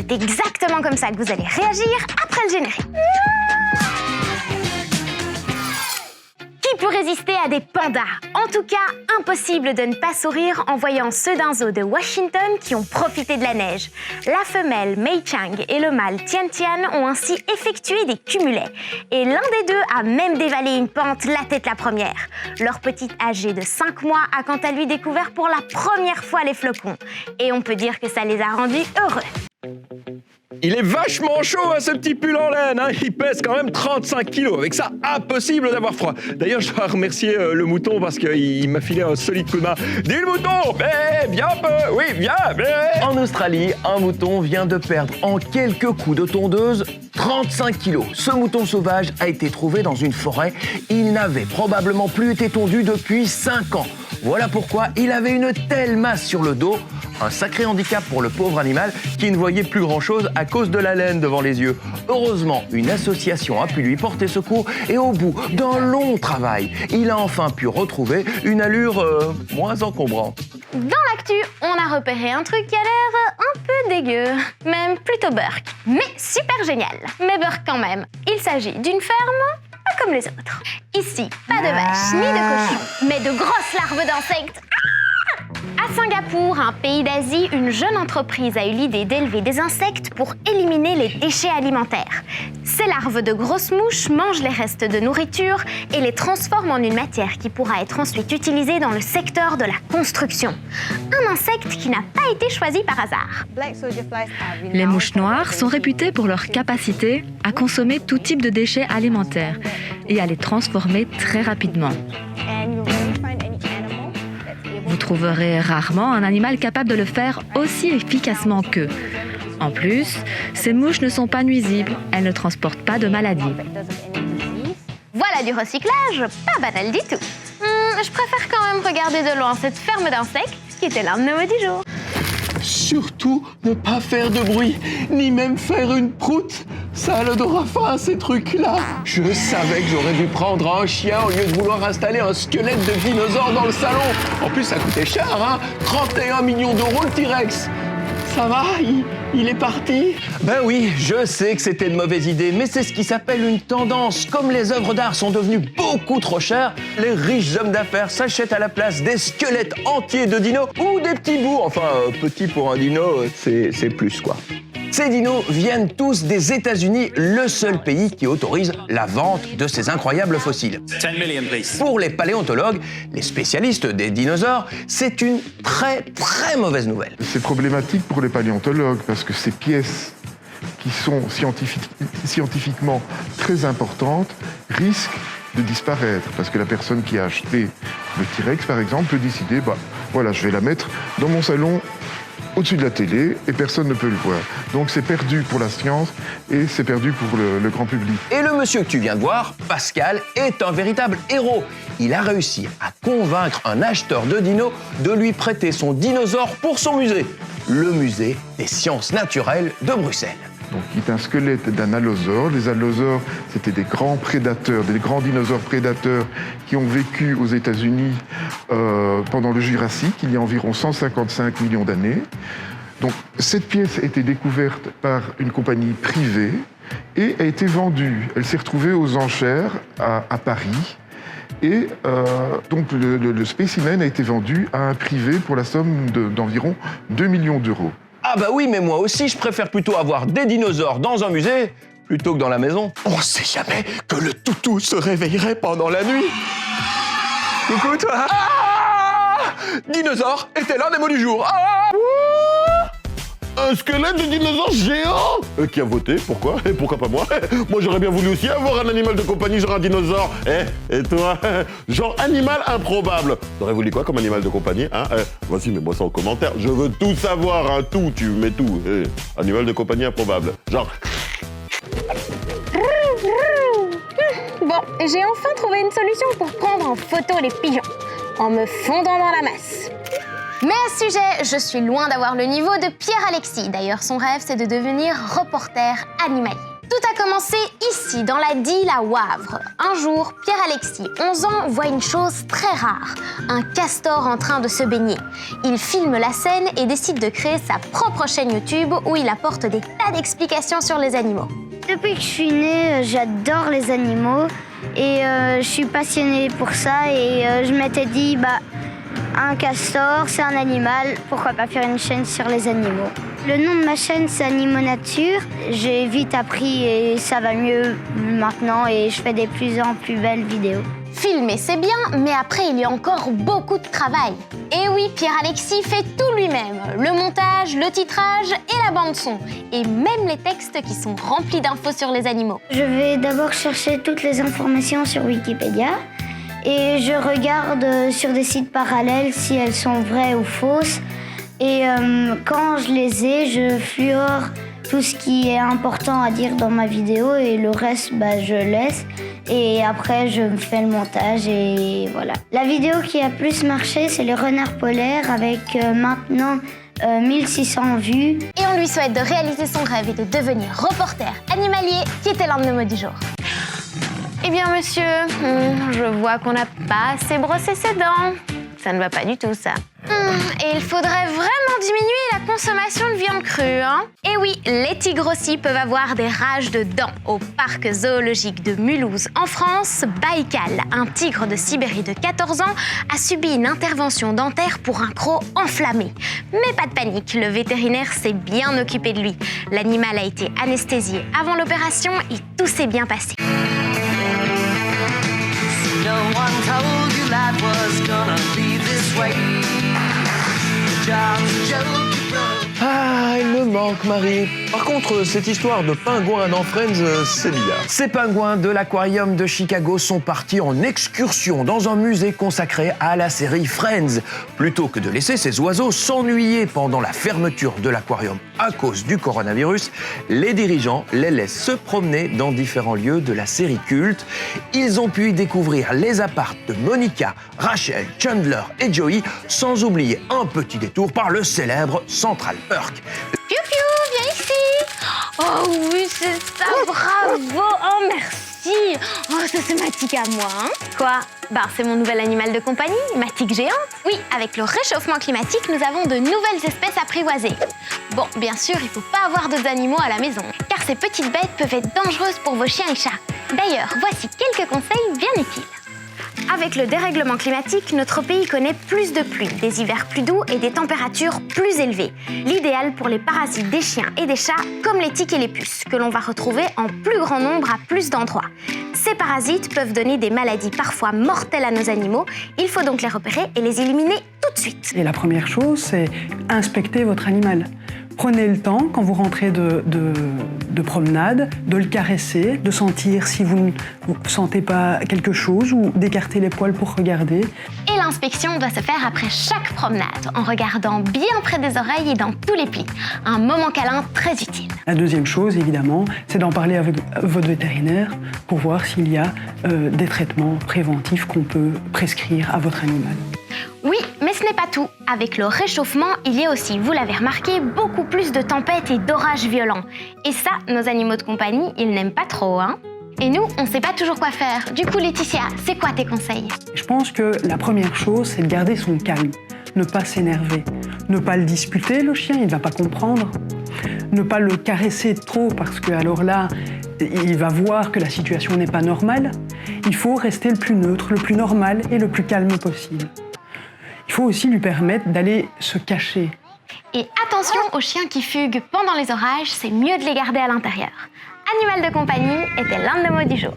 C'est exactement comme ça que vous allez réagir après le générique. Qui peut résister à des pandas? En tout cas, impossible de ne pas sourire en voyant ceux d'un zoo de Washington qui ont profité de la neige. La femelle Mei Chang et le mâle Tian Tian ont ainsi effectué des cumulets. Et l'un des deux a même dévalé une pente la tête la première. Leur petite âgée de 5 mois a quant à lui découvert pour la première fois les flocons. Et on peut dire que ça les a rendus heureux. Il est vachement chaud, ce petit pull en laine, hein. Il pèse quand même 35 kilos. Avec ça, impossible d'avoir froid. D'ailleurs, je dois remercier le mouton parce qu'il m'a filé un solide coup de main. Dis le mouton, viens un peu, oui, viens, En Australie, un mouton vient de perdre en quelques coups de tondeuse 35 kilos. Ce mouton sauvage a été trouvé dans une forêt. Il n'avait probablement plus été tondu depuis 5 ans. Voilà pourquoi il avait une telle masse sur le dos. Un sacré handicap pour le pauvre animal qui ne voyait plus grand-chose à cause de la laine devant les yeux. Heureusement, une association a pu lui porter secours et au bout d'un long travail, il a enfin pu retrouver une allure moins encombrante. Dans l'actu, on a repéré un truc qui a l'air un peu dégueu, même plutôt burk, mais super génial. Mais burk quand même. Il s'agit d'une ferme pas comme les autres. Ici, pas de vaches ni de cochons, mais de grosses larves d'insectes. À Singapour, un pays d'Asie, une jeune entreprise a eu l'idée d'élever des insectes pour éliminer les déchets alimentaires. Ces larves de grosses mouches mangent les restes de nourriture et les transforment en une matière qui pourra être ensuite utilisée dans le secteur de la construction. Un insecte qui n'a pas été choisi par hasard. Les mouches noires sont réputées pour leur capacité à consommer tout type de déchets alimentaires et à les transformer très rapidement. Vous trouverez rarement un animal capable de le faire aussi efficacement qu'eux. En plus, ces mouches ne sont pas nuisibles, elles ne transportent pas de maladies. Voilà du recyclage, pas banal du tout. Je préfère quand même regarder de loin cette ferme d'insectes qui était l'un de nos mots du jour. Surtout ne pas faire de bruit, ni même faire une proute. Ça a l'odorat fin, ces trucs-là. Je savais que j'aurais dû prendre un chien au lieu de vouloir installer un squelette de dinosaure dans le salon. En plus, ça coûtait cher, hein. 31 millions d'euros le T-Rex. Ça va, il est parti? Ben oui, je sais que c'était une mauvaise idée, mais c'est ce qui s'appelle une tendance. Comme les œuvres d'art sont devenues beaucoup trop chères, les riches hommes d'affaires s'achètent à la place des squelettes entiers de dinos ou des petits bouts. Enfin, petit pour un dino, c'est plus, quoi. Ces dinos viennent tous des États-Unis, le seul pays qui autorise la vente de ces incroyables fossiles. 10 million, please. Pour les paléontologues, les spécialistes des dinosaures, c'est une très mauvaise nouvelle. C'est problématique pour les paléontologues parce que ces pièces qui sont scientifiquement très importantes risquent de disparaître parce que la personne qui a acheté le T-Rex, par exemple, peut décider, voilà, je vais la mettre dans mon salon au-dessus de la télé et personne ne peut le voir. Donc c'est perdu pour la science et c'est perdu pour le grand public. Et le monsieur que tu viens de voir, Pascal, est un véritable héros. Il a réussi à convaincre un acheteur de dinos de lui prêter son dinosaure pour son musée, le musée des sciences naturelles de Bruxelles. Donc il est un squelette d'un allosaure. Les allosaures, c'était des grands prédateurs, des grands dinosaures prédateurs qui ont vécu aux États-Unis pendant le Jurassique, il y a environ 155 millions d'années. Donc cette pièce a été découverte par une compagnie privée et a été vendue. Elle s'est retrouvée aux enchères à Paris. Et donc le spécimen a été vendu à un privé pour la somme d'environ 2 millions d'euros. Ah bah oui, mais moi aussi, je préfère plutôt avoir des dinosaures dans un musée plutôt que dans la maison. On sait jamais que le toutou se réveillerait pendant la nuit. Coucou toi. Dinosaure était l'un des mots du jour. Un squelette de dinosaure géant Qui a voté? Pourquoi? Et pourquoi pas moi? Moi j'aurais bien voulu aussi avoir un animal de compagnie, genre un dinosaure. Et toi? Genre animal improbable. T'aurais voulu quoi comme animal de compagnie, hein? Vas-y, mets-moi ça en commentaire. Je veux tout savoir, hein, tout, tu mets tout. Animal de compagnie improbable. Genre... Bon, j'ai enfin trouvé une solution pour prendre en photo les pigeons, en me fondant dans la masse. Mais à ce sujet, je suis loin d'avoir le niveau de Pierre Alexis. D'ailleurs, son rêve, c'est de devenir reporter animalier. Tout a commencé ici, dans la Dyle à Wavre. Un jour, Pierre-Alexis, 11 ans, voit une chose très rare, un castor en train de se baigner. Il filme la scène et décide de créer sa propre chaîne YouTube où il apporte des tas d'explications sur les animaux. Depuis que je suis née, j'adore les animaux et je suis passionnée pour ça et je m'étais dit, un castor, c'est un animal, pourquoi pas faire une chaîne sur les animaux. Le nom de ma chaîne, c'est Animaux Nature. J'ai vite appris et ça va mieux maintenant et je fais des plus en plus belles vidéos. Filmer, c'est bien, mais après, il y a encore beaucoup de travail. Et oui, Pierre-Alexis fait tout lui-même. Le montage, le titrage et la bande-son. Et même les textes qui sont remplis d'infos sur les animaux. Je vais d'abord chercher toutes les informations sur Wikipédia et je regarde sur des sites parallèles si elles sont vraies ou fausses. Et quand je les ai, je fluore tout ce qui est important à dire dans ma vidéo et le reste, je laisse. Et après, je me fais le montage et voilà. La vidéo qui a plus marché, c'est le renard polaire avec maintenant 1600 vues. Et on lui souhaite de réaliser son rêve et de devenir reporter animalier, qui était l'un de nos mots du jour. Eh bien, monsieur, je vois qu'on n'a pas assez brossé ses dents. Ça ne va pas du tout, ça. Et il faudrait vraiment diminuer la consommation de viande crue, hein. Et oui, les tigres aussi peuvent avoir des rages de dents. Au parc zoologique de Mulhouse, en France, Baïkal, un tigre de Sibérie de 14 ans, a subi une intervention dentaire pour un croc enflammé. Mais pas de panique, le vétérinaire s'est bien occupé de lui. L'animal a été anesthésié avant l'opération et tout s'est bien passé. No one told you life was gonna be this way. The job's a joke, you broke. Ah, il me manque, Marie. Par contre, cette histoire de pingouins dans Friends, c'est bizarre. Ces pingouins de l'aquarium de Chicago sont partis en excursion dans un musée consacré à la série Friends. Plutôt que de laisser ces oiseaux s'ennuyer pendant la fermeture de l'aquarium à cause du coronavirus, les dirigeants les laissent se promener dans différents lieux de la série culte. Ils ont pu y découvrir les apparts de Monica, Rachel, Chandler et Joey, sans oublier un petit détour par le célèbre Central Perk. Piu piu, viens ici. Oh oui, c'est ça, bravo. Oh merci. Oh, ça c'est ma tique à moi, hein. Quoi? C'est mon nouvel animal de compagnie, ma tique géante. Oui, avec le réchauffement climatique, nous avons de nouvelles espèces apprivoisées. Bon, bien sûr, il ne faut pas avoir d'autres animaux à la maison, car ces petites bêtes peuvent être dangereuses pour vos chiens et chats. D'ailleurs, voici quelques conseils bien utiles. Avec le dérèglement climatique, notre pays connaît plus de pluie, des hivers plus doux et des températures plus élevées. L'idéal pour les parasites des chiens et des chats, comme les tiques et les puces, que l'on va retrouver en plus grand nombre à plus d'endroits. Ces parasites peuvent donner des maladies parfois mortelles à nos animaux. Il faut donc les repérer et les éliminer tout de suite. Et la première chose, c'est inspecter votre animal. Prenez le temps, quand vous rentrez de promenade, de le caresser, de sentir si vous ne sentez pas quelque chose ou d'écarter les poils pour regarder. Et l'inspection doit se faire après chaque promenade, en regardant bien près des oreilles et dans tous les plis. Un moment câlin très utile. La deuxième chose, évidemment, c'est d'en parler avec votre vétérinaire pour voir s'il y a des traitements préventifs qu'on peut prescrire à votre animal. Oui, mais ce n'est pas tout. Avec le réchauffement, il y a aussi, vous l'avez remarqué, beaucoup plus de tempêtes et d'orages violents. Et ça, nos animaux de compagnie, ils n'aiment pas trop, hein. Et nous, on ne sait pas toujours quoi faire. Du coup, Laetitia, c'est quoi tes conseils? Je pense que la première chose, c'est de garder son calme. Ne pas s'énerver. Ne pas le disputer, le chien, il ne va pas comprendre. Ne pas le caresser trop, parce que alors là, il va voir que la situation n'est pas normale. Il faut rester le plus neutre, le plus normal et le plus calme possible. Il faut aussi lui permettre d'aller se cacher. Et attention aux chiens qui fuguent pendant les orages, c'est mieux de les garder à l'intérieur. Animal de compagnie était l'un de nos mots du jour.